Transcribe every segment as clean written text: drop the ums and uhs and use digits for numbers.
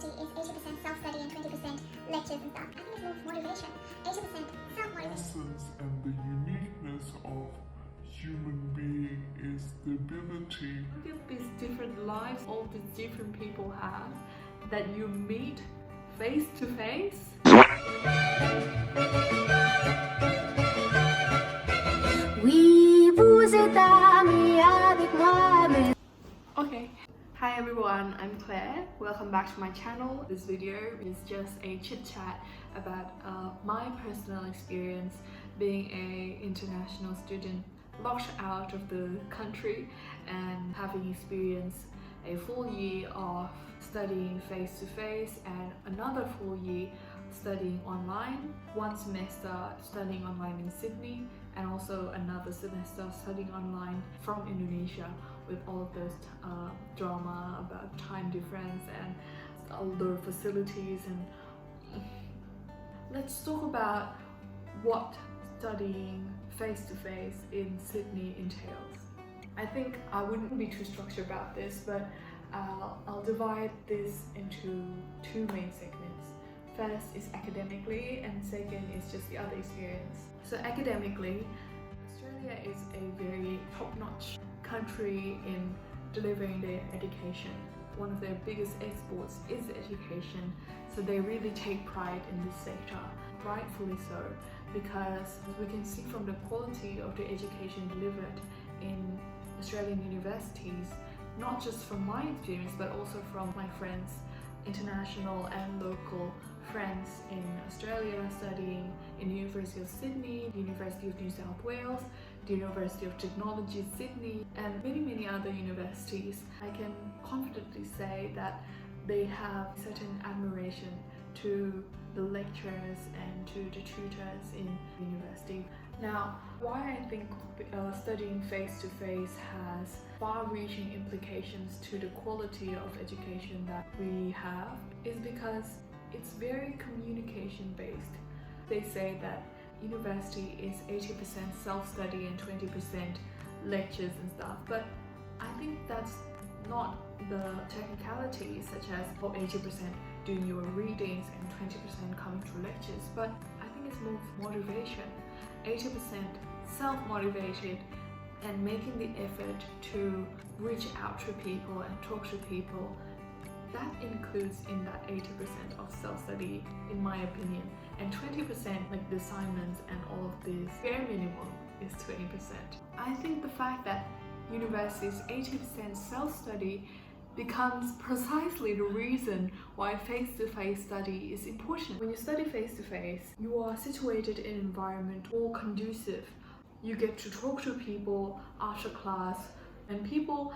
university is 80% self-study and 20% lectures and stuff. I think it's more motivation. 80% self-motivation. Essence and the uniqueness of human being is the ability. Look at these different lives all these different people have that you meet face to face. Okay. Hi everyone, I'm Claire. Welcome back to my channel. This video is just a chit chat about my personal experience being an international student locked out of the country and having experienced a full year of studying face-to-face and another full year studying online, one semester studying online in Sydney and also another semester studying online from Indonesia with all of those drama about time difference and all the facilities. And let's talk about what studying face-to-face in Sydney entails. I think I wouldn't be too structured about this, but I'll divide this into two main segments. First is academically and second is just the other experience. So academically, Australia is a very top-notch country in delivering their education. One of their biggest exports is education, so they really take pride in this sector, rightfully so, because we can see from the quality of the education delivered in Australian universities, not just from my experience but also from my friends, international and local friends in Australia studying in the University of Sydney, the University of New South Wales, the University of Technology Sydney and many other universities. I can confidently say that they have certain admiration to the lecturers and to the tutors in university. Now, why I think studying face-to-face has far-reaching implications to the quality of education that we have is because it's very communication-based. They say that university is 80% self-study and 20% lectures and stuff, but I think that's not the technicalities such as 80% doing your readings and 20% coming to lectures, but I think it's more motivation. 80% self-motivated and making the effort to reach out to people and talk to people. That includes in that 80% of self-study, in my opinion, and 20% like the assignments and all of this, bare minimum is 20%. I think the fact that university is 80% self-study becomes precisely the reason why face-to-face study is important. When you study face-to-face, you are situated in an environment more conducive. You get to talk to people after class and people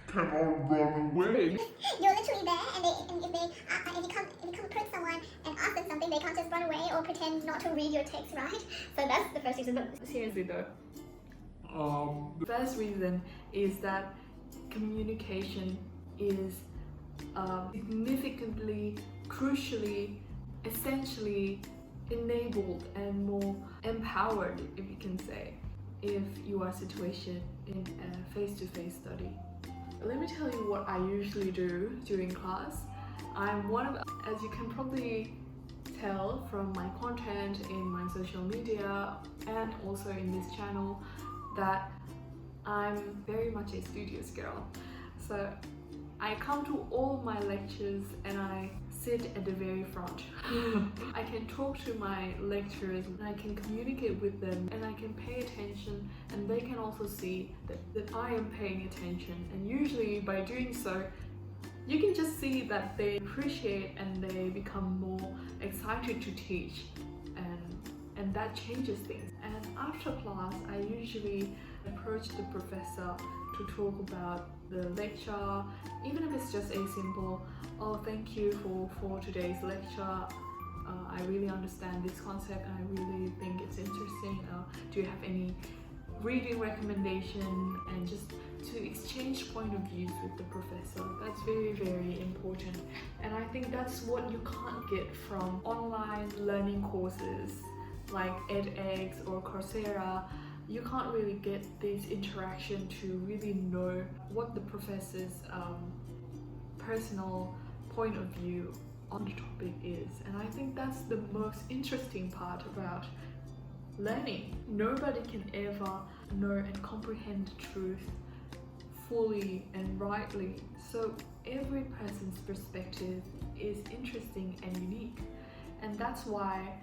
Cannot run away. You're literally there, and if you come approach someone and ask them something, they can't just run away or pretend not to read your text, right? So that's the first reason. But seriously though, the first reason is that communication is significantly, crucially, essentially enabled and more empowered, if you can say, if you are situated in a face-to-face study. Let me tell you what I usually do during class. I'm one of, as you can probably tell from my content in my social media and also in this channel, that I'm very much a studious girl. So I come to all my lectures and I sit at the very front. I can talk to my lecturers, and I can communicate with them, and I can pay attention, and they can also see that I am paying attention. And usually by doing so, you can just see that they appreciate and they become more excited to teach, and that changes things. And after class, I usually approach the professor to talk about the lecture, even if it's just a simple, oh, thank you for today's lecture. I really understand this concept and I really think it's interesting. Do you have any reading recommendation? And just to exchange point of views with the professor. That's very important. And I think that's what you can't get from online learning courses like edX or Coursera. You can't really get this interaction to really know what the professor's personal point of view on the topic is. And I think that's the most interesting part about learning. Nobody can ever know and comprehend the truth fully and rightly. So every person's perspective is interesting and unique. And that's why,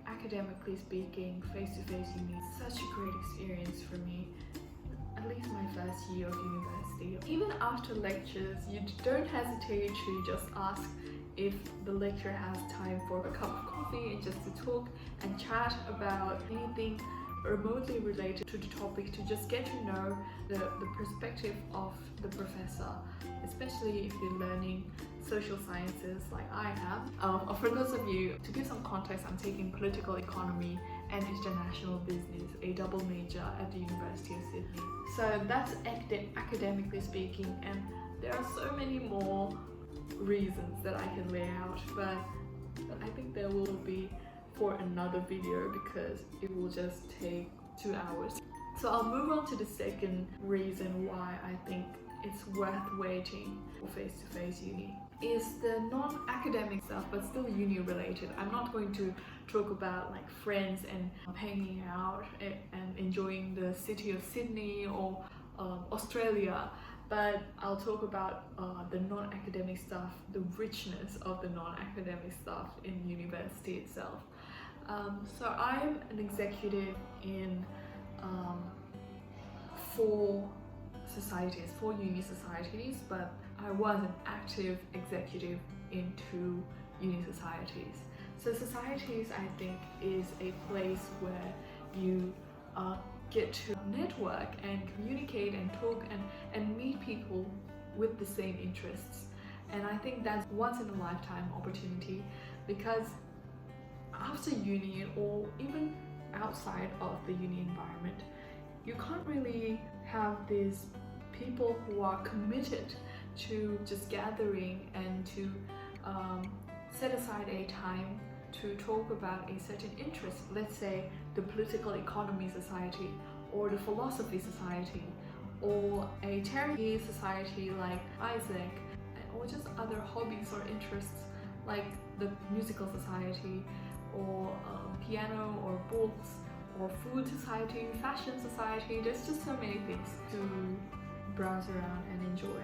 academically speaking, face-to-face uni is such a great experience for me. At least my first year of university. Even after lectures, you don't hesitate to just ask if the lecturer has time for a cup of coffee and just to talk and chat about anything remotely related to the topic, to just get to know the perspective of the professor, especially if you're learning social sciences like I am. For those of you, to give some context, I'm taking political economy and international business, a double major at the University of Sydney. So that's academically speaking, and there are so many more reasons that I can lay out, but I think there will be for another video because it will just take 2 hours. So I'll move on to the second reason why I think it's worth waiting for face-to-face uni. Is the non-academic stuff, but still uni related. I'm not going to talk about like friends and hanging out and enjoying the city of Sydney or Australia, but I'll talk about the non-academic stuff, the richness of the non-academic stuff in university itself. So I'm an executive in 4 societies, 4 uni societies, but I was an active executive in 2 uni societies. So societies, I think, is a place where you get to network and communicate and talk and meet people with the same interests. And I think that's once in a lifetime opportunity, because after uni or even outside of the uni environment, you can't really have these people who are committed to just gathering and to set aside a time to talk about a certain interest. Let's say the political economy society, or the philosophy society, or a charity society like Isaac, or just other hobbies or interests like the musical society, or piano, or books, or food society, fashion society. There's just so many things to browse around and enjoy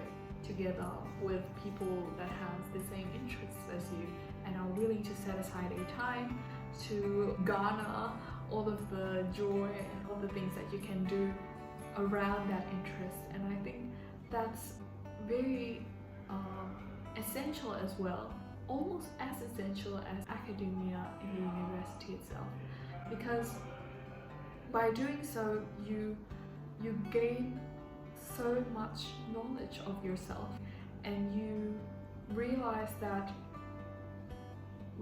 together with people that have the same interests as you and are willing to set aside a time to garner all of the joy and all the things that you can do around that interest. And I think that's very essential as well, almost as essential as academia in the university itself, because by doing so you gain so much knowledge of yourself, and you realize that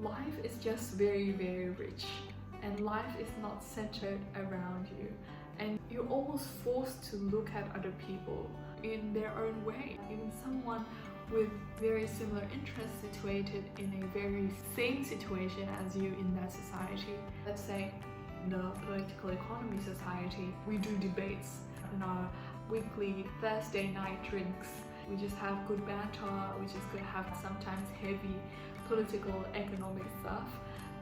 life is just very, very rich, and life is not centered around you, and you're almost forced to look at other people in their own way. Even someone with very similar interests situated in a very same situation as you in that society. Let's say the political economy society, we do debates in our weekly Thursday night drinks. We just have good banter, we just could have sometimes heavy political economic stuff.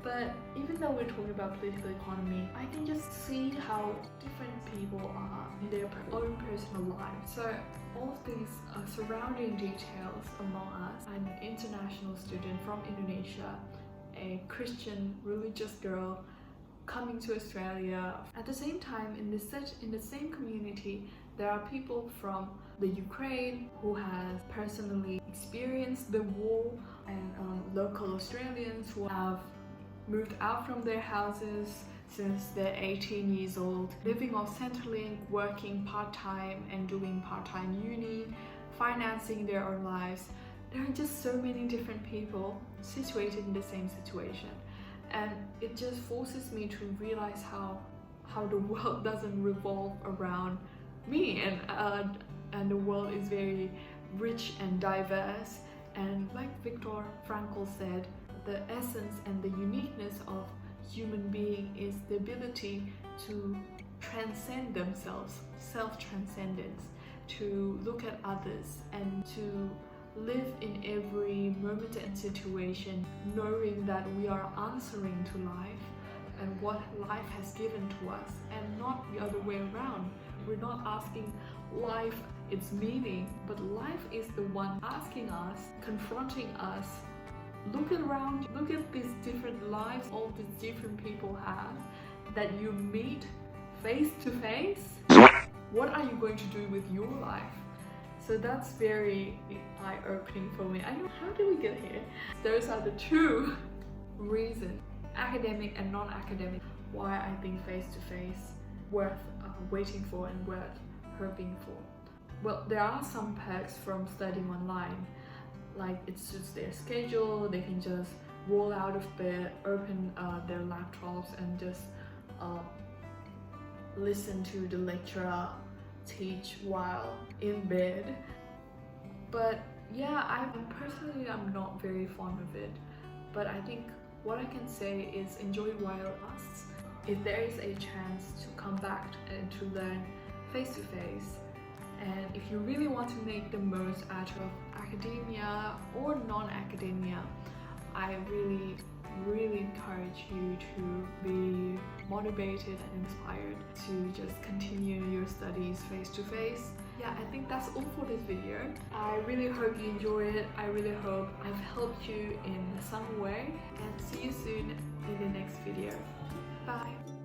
But even though we're talking about political economy, I can just see how different people are in their own personal lives. So all of these surrounding details among us. I'm an international student from Indonesia, a Christian religious girl coming to Australia. At the same time, in the same community, there are people from the Ukraine who has personally experienced the war, and local Australians who have moved out from their houses since they're 18 years old, living off Centrelink, working part-time and doing part-time uni, financing their own lives. There are just so many different people situated in the same situation, and it just forces me to realize how the world doesn't revolve around me, and the world is very rich and diverse. And like Viktor Frankl said, the essence and the uniqueness of human being is the ability to transcend themselves, self-transcendence, to look at others and to live in every moment and situation knowing that we are answering to life and what life has given to us, and not the other way around. We're not asking life its meaning, but life is the one asking us, confronting us. Look around, look at these different lives all these different people have that you meet face to face. What are you going to do with your life? So that's very eye-opening for me. I know, how did we get here? Those are the two reasons, academic and non-academic, why I think face-to-face worth waiting for and worth hoping for. Well, there are some perks from studying online, like it suits their schedule. They can just roll out of bed, open their laptops and just listen to the lecturer teach while in bed. But yeah, I'm not very fond of it, but I think what I can say is enjoy it while it lasts. If there is a chance to come back and to learn face to face, and if you really want to make the most out of academia or non-academia, I really encourage you to be motivated and inspired to just continue your studies face to face. Yeah, I think that's all for this video. I really hope you enjoy it. I really hope I've helped you in some way, and see you soon in the next video. Bye!